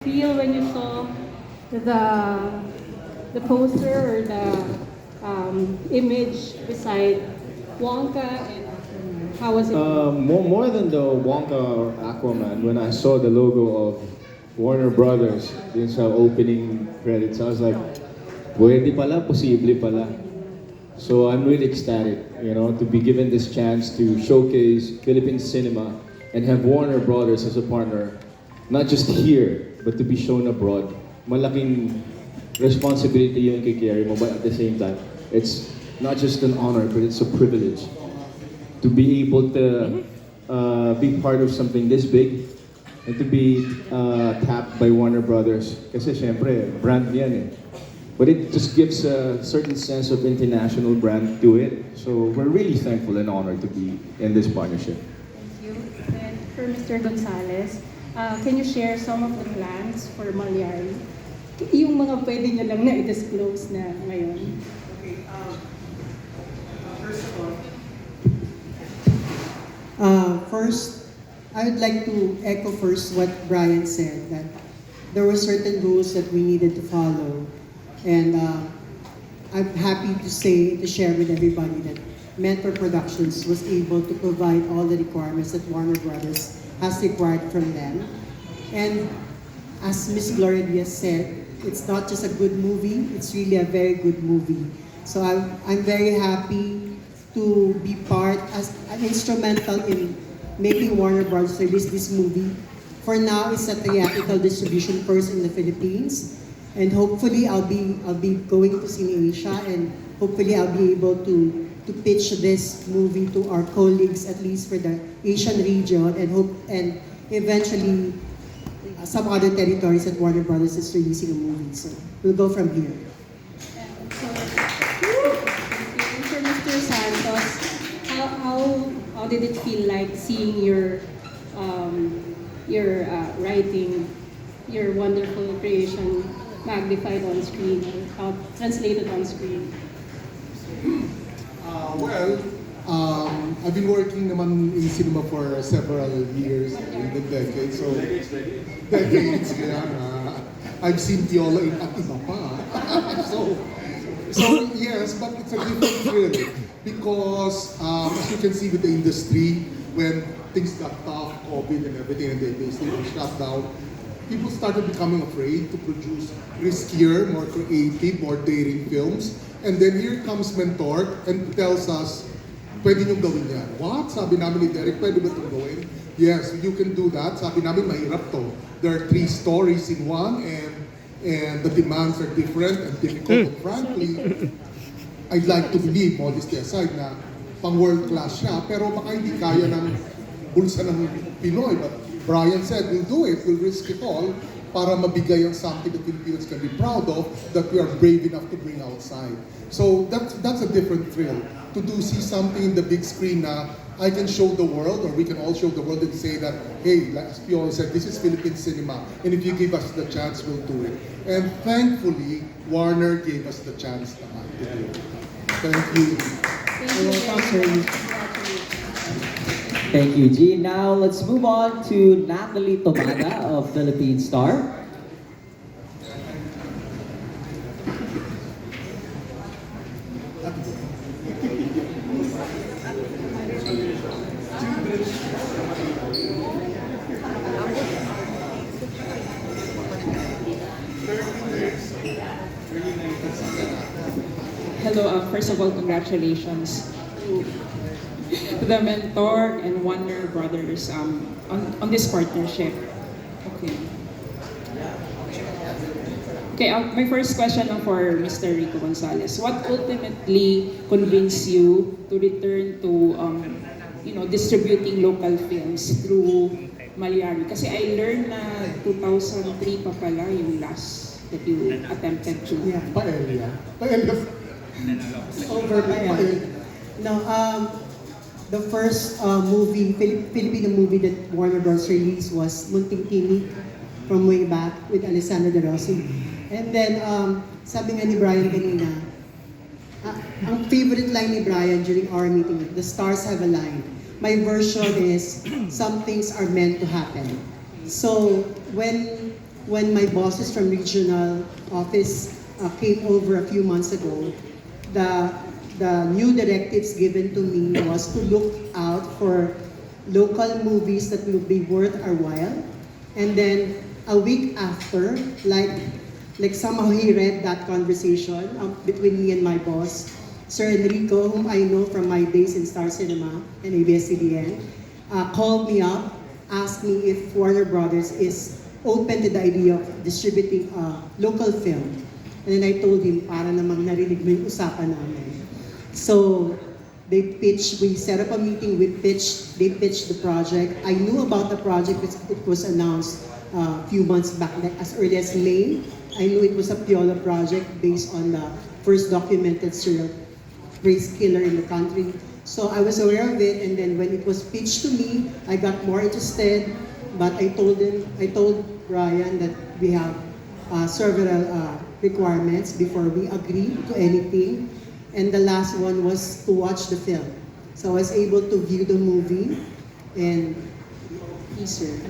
Feel when you saw the poster or the image beside Wonka and how was it? More than the Wonka or Aquaman, when I saw the logo of Warner Brothers dun sa opening credits, I was like, pwede pala, posible pala. So I'm really ecstatic, to be given this chance to showcase Philippine cinema and have Warner Brothers as a partner, not just here, but to be shown abroad. Malaking responsibility yung i-carry mo, but at the same time, it's not just an honor, but it's a privilege to be able to be part of something this big and to be tapped by Warner Brothers. Kasi syempre, brand yan eh. But it just gives a certain sense of international brand to it. So we're really thankful and honored to be in this partnership. Thank you. And for Mr. Gonzalez, can you share some of the plans for Malyari? Yung mga pwede nyo lang na i-disclose na ngayon. Okay, first of all, first, I would like to echo first what Brian said, that there were certain rules that we needed to follow. And I'm happy to share with everybody that Mentor Productions was able to provide all the requirements that Warner Brothers has required from them. And as Miss Gloria Diaz said, it's not just a good movie, it's really a very good movie. So I'm very happy to be part as an instrumental in making Warner Brothers release this movie. For now, it's a theatrical distribution first in the Philippines. And hopefully I'll be going to Asia, and hopefully I'll be able to pitch this movie to our colleagues, at least for the Asian region, and eventually some other territories that Warner Brothers is releasing a movie. So we'll go from here. And for Mr. Santos, how did it feel like seeing your writing, your wonderful creation magnified on screen, translated on screen? I've been working naman in cinema for several years, even decades. So, decades, I've seen piolo in at iba pa. so yes, but it's a different thrill because as you can see with the industry, when things got tough, COVID and everything, and they basically shut down, people started becoming afraid to produce riskier, more creative, more daring films. And then here comes Mentor and tells us, pwede nyo gawin yan. What? Sabi namin ni Derek, pwede ba itong gawin? Yes, you can do that. Sabi namin, mahirap to. There are 3 stories in one, and the demands are different and difficult. And frankly, I'd like to believe, modesty aside, na pang world class siya, pero baka hindi kaya ng bulsa ng Pinoy. But Brian said, we'll do it, we'll risk it all para mabigay ang something that Filipinos can be proud of, that we are brave enough to bring outside. So that's a different thrill, to see something in the big screen na I can show the world, or we can all show the world and say that, hey, like as Piolo said, this is Philippine cinema, and if you give us the chance, we'll do it. And thankfully, Warner gave us the chance to do it. Thank you. Thank you very much. Thank you, G. Now let's move on to Natalie Tomada of Philippine Star. Hello, first of all, congratulations to the Mentor and Warner Brothers on this partnership. Okay. Okay, my first question for Mr. Rico Gonzalez. What ultimately convinced you to return to distributing local films through Malyari? Kasi I learned na 2003 pa pala yung last that you attempted to. Yeah, paella. Over by no, the first Filipino movie that Warner Bros. Released was Munting Tinik from way back with Alessandro De Rossi. And then, sabi nga ni Brian kanina, ang favorite line ni Brian during our meeting, the stars have aligned. My version is, some things are meant to happen. So, when when my bosses from regional office came over a few months ago, the new directives given to me was to look out for local movies that will be worth our while. And then a week after, like somehow he read that conversation between me and my boss, Sir Enrico, whom I know from my days in Star Cinema and ABS-CBN, called me up, asked me if Warner Brothers is open to the idea of distributing local film. And then I told him, para namang narinig mo yung usapan namin. So, we set up a meeting, they pitched the project. I knew about the project because it was announced a few months back, as early as May. I knew it was a piolo project based on the first documented serial race killer in the country. So I was aware of it, and then when it was pitched to me, I got more interested. But I told Ryan that we have several requirements before we agree to anything. And the last one was to watch the film. So I was able to view the movie, and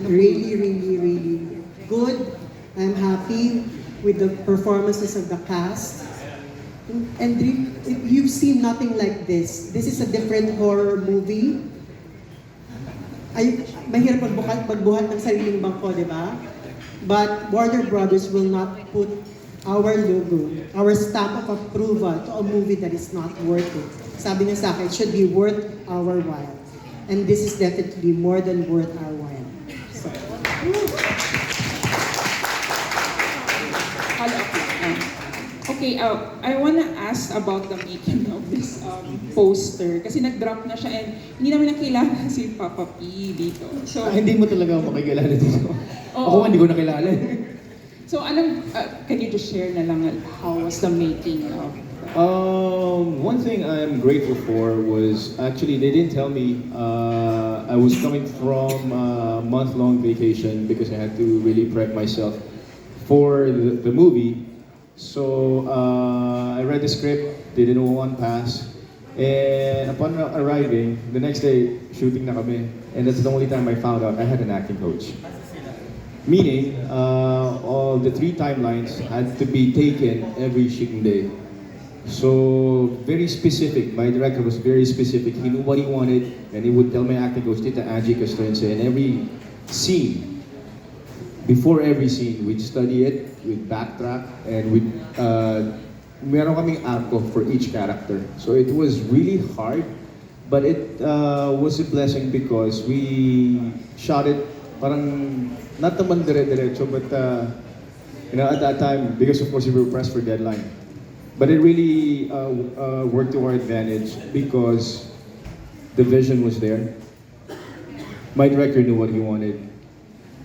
really good. I'm happy with the performances of the cast. And you've seen nothing like this. This is a different horror movie. Ay, mahirap magbuhat ng sariling bangko, di ba? But Warner Brothers will not put our logo, our stamp of approval to a movie that is not worth it. Sabi niya sa akin, it should be worth our while. And this is definitely more than worth our while. So, Okay, I wanna ask about the making of this poster. Kasi nag-drop na siya and hindi namin nakilala si Papa P dito. So, Hindi mo talaga ako makikilala dito. Oo. Ako nga, hindi ko nakilala. So, can you just share na lang how was the making of? One thing I'm grateful for was actually they didn't tell me I was coming from a month-long vacation because I had to really prep myself for the movie. So I read the script, did it in one pass, and upon arriving, the next day shooting na kami, and that's the only time I found out I had an acting coach. Meaning, all the 3 timelines had to be taken every shooting day. So, very specific. My director was very specific. He knew what he wanted, and he would tell my acting coach, Tita Angie Castrense, in every scene, before every scene, we'd study it, we'd backtrack, and meron kaming arco for each character. So it was really hard, but it was a blessing because we shot it parang not naman dire-diretso, but at that time, because of course we were pressed for deadline. But it really worked to our advantage because the vision was there. My director knew what he wanted.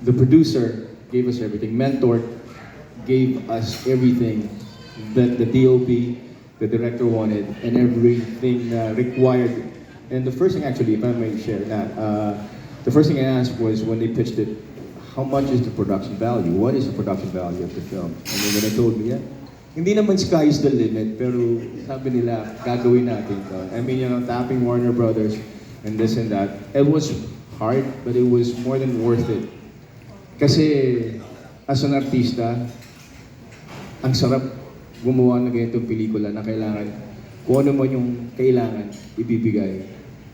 The producer gave us everything. Mentor gave us everything that the DOP, the director wanted, and everything required. And the first thing, actually, if I may share that, the first thing I asked was when they pitched it, how much is the production value? What is the production value of the film? And then when they told me, hindi naman sky is the limit, pero sabi nila, gagawin natin to. I mean, tapping Warner Brothers and this and that. It was hard, but it was more than worth it. Kasi, as an artista, ang sarap gumawa ng ganitong pelikula na kailangan, kung ano man yung kailangan, ibibigay.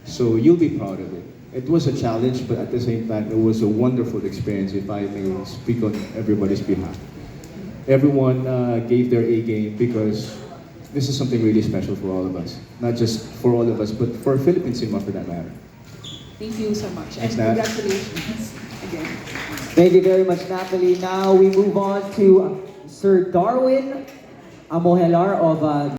So, you'll be proud of it. It was a challenge, but at the same time, it was a wonderful experience, if I may speak on everybody's behalf. Everyone gave their A game because this is something really special for all of us. Not just for all of us, but for Philippine cinema for that matter. Thank you so much, and Thanks, Nat. congratulations again. Thank you very much, Natalie. Now we move on to Sir Darwin Amohelar of